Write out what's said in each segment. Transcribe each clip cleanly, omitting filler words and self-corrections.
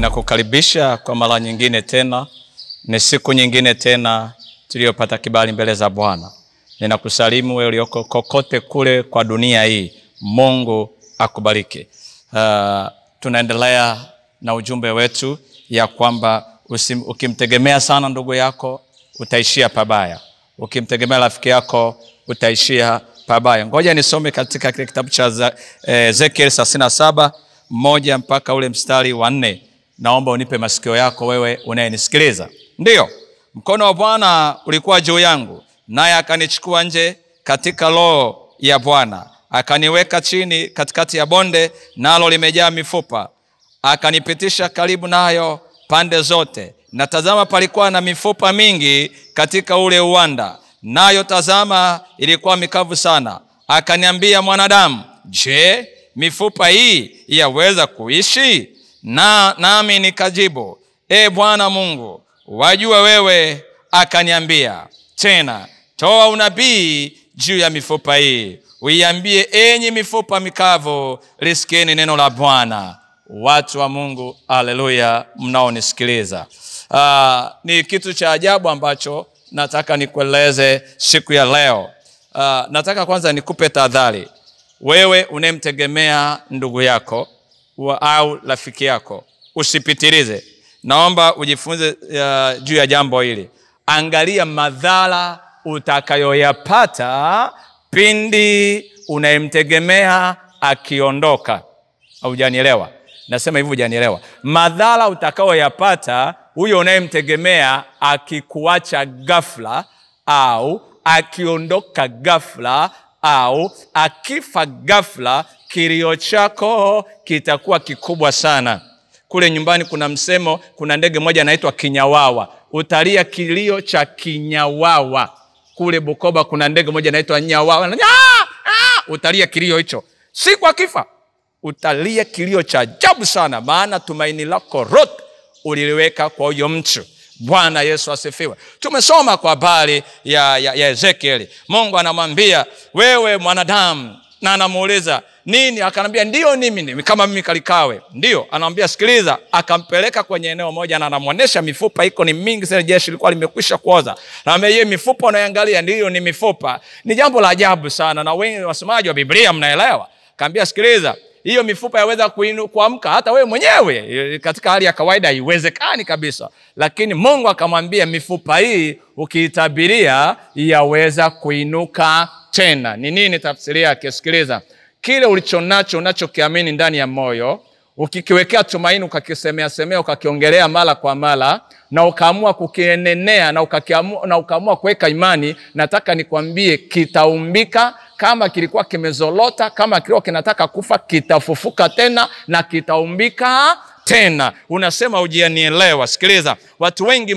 Ninakukaribisha kwa mara nyingine tena. Ni siku nyingine tena tuliyopata kibali mbele za Bwana. Ninakusalimu wewe ulioko kokote kule kwa dunia hii. Mungu akubariki. Tunaendelea na ujumbe wetu ya kwamba ukimtegemea sana ndugu yako utaishia pabaya. Ukimtegemea rafiki yako utaishia pabaya. Ngoja nisome katika kile kitabu cha Ezekiel 37:1 mpaka ule mstari wa 4. Naomba unipe masikio yako wewe unayenisikiliza. Ndiyo, mkono wa Bwana ulikuwa juu yangu, naye akanichukua nje katika roho ya Bwana, akaniweka chini katikati ya bonde, nalo limejaa mifupa. Akanipitisha karibu nayo pande zote, na tazama palikuwa na mifupa mingi katika ule uwanda, nayo tazama ilikuwa mikavu sana. Akaniambia, mwanadamu, je, mifupa hii yaweza kuishi? Nami nikajibu, Bwana Mungu, wajua wewe. Akaniambia tena, toa unabii juu ya mifupa hii, uiambie, enyi mifupa mikavu, lisikieni neno la Bwana. Watu wa Mungu, haleluya, mnaonisikiliza. Ni kitu cha ajabu ambacho nataka nikueleze siku ya leo. Nataka kwanza nikupe tahadhari. Wewe unemtegemea ndugu yako au rafiki yako, usipitilize. Naomba ujifunze juu ya jambo hili. Angalia madhara utakayoyapata pindi unayemtegemea akiondoka. Hujanielewa? Nasema hivi, hujanielewa. Madhara utakayoyapata huyo unayemtegemea akikuacha ghafla, au akiondoka ghafla, au akifa ghafla, kilio chako kitakuwa kikubwa sana. Kule nyumbani kuna msemo, kuna ndege moja anaitwa kinyawawa. Utalia kilio cha kinyawawa. Kule Bukoba kuna ndege moja anaitwa nyawawa. Utalia kilio hicho. Si kwa kifa. Utalia kilio cha ajabu sana, maana tumaini lako lote uliliweka kwa huyo mtu. Bwana Yesu asifiwe. Tumesoma kwa habari ya Ezekiel. Mungu anamwambia, wewe mwanadamu, na anamuuliza nini? Akanambia, ndio mimi, kama mimi kalikawe. Ndio, anamwambia sikiliza. Akampeleka kwenye eneo moja na anamuonesha mifupa iko ni mingi sana, jeshi lilikuwa limekwisha kuoza. Na yeye mifupa unaangalia ndio ni mifupa. Ni jambo la ajabu sana, na wengi wasomaji wa Biblia mnaelewa. Akamwambia sikiliza, hiyo mifupa yaweza kuamka hata wewe mwenyewe. Katika hali ya kawaida haiwezekani kabisa. Lakini Mungu akamwambia, mifupa hii ukiitabiria yaweza kuinuka tena. Ni nini tafsiri yake? Sikiliza. Kile ulichonacho, unachokiamini ndani ya moyo, ukikiwekea tumaini, ukakisemea, ukakiongelea mara kwa mara, na ukaamua kukienenea, na ukaamua kuweka imani, nataka nikwambie kitaumbika. Kama kilikuwa kimezolota, kama kilikuwa kinataka kufa, kitafufuka tena na kitaumbika tena. Unasema hujanielewa. Sikiliza, watu wengi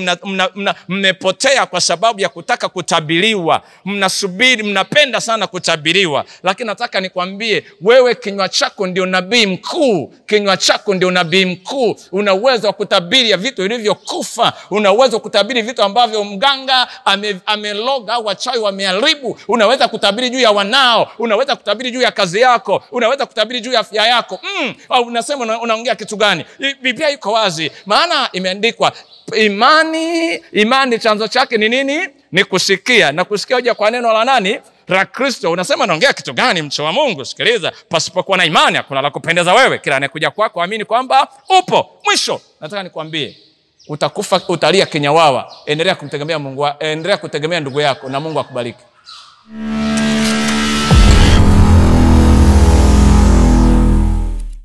mmepotea kwa sababu ya kutaka kutabiriwa. Mnasubiri, mnapenda sana kutabiriwa. Lakini nataka nikwambie, wewe kinywa chako ndio nabii mkuu. Kinywa chako ndio nabii mkuu. Una uwezo wa kutabiri vitu vilivyokufa. Una uwezo wa kutabiri vitu ambavyo mganga ameloga au wachawi wameharibu. Unaweza kutabiri juu ya wanao. Unaweza kutabiri juu ya kazi yako. Unaweza kutabiri juu ya afya yako. Unasema unaongea kitu gani? Biblia iko wazi, maana imeandikwa imani chanzo chake ni nini? Ni kusikia, na kusikia hoja kwa neno la nani? La Kristo. Unasema naongea kitu gani, mcho wa Mungu? Sikiliza, pasipokuwa na imani hakuna la kupendeza wewe. Kila anayekuja kwako amini kwamba upo. Mwisho nataka nikwambie, utakufa, utalia kinyawawa. Endelea kumtegemea Mungu, endelea kutegemea ndugu yako, na Mungu akubariki.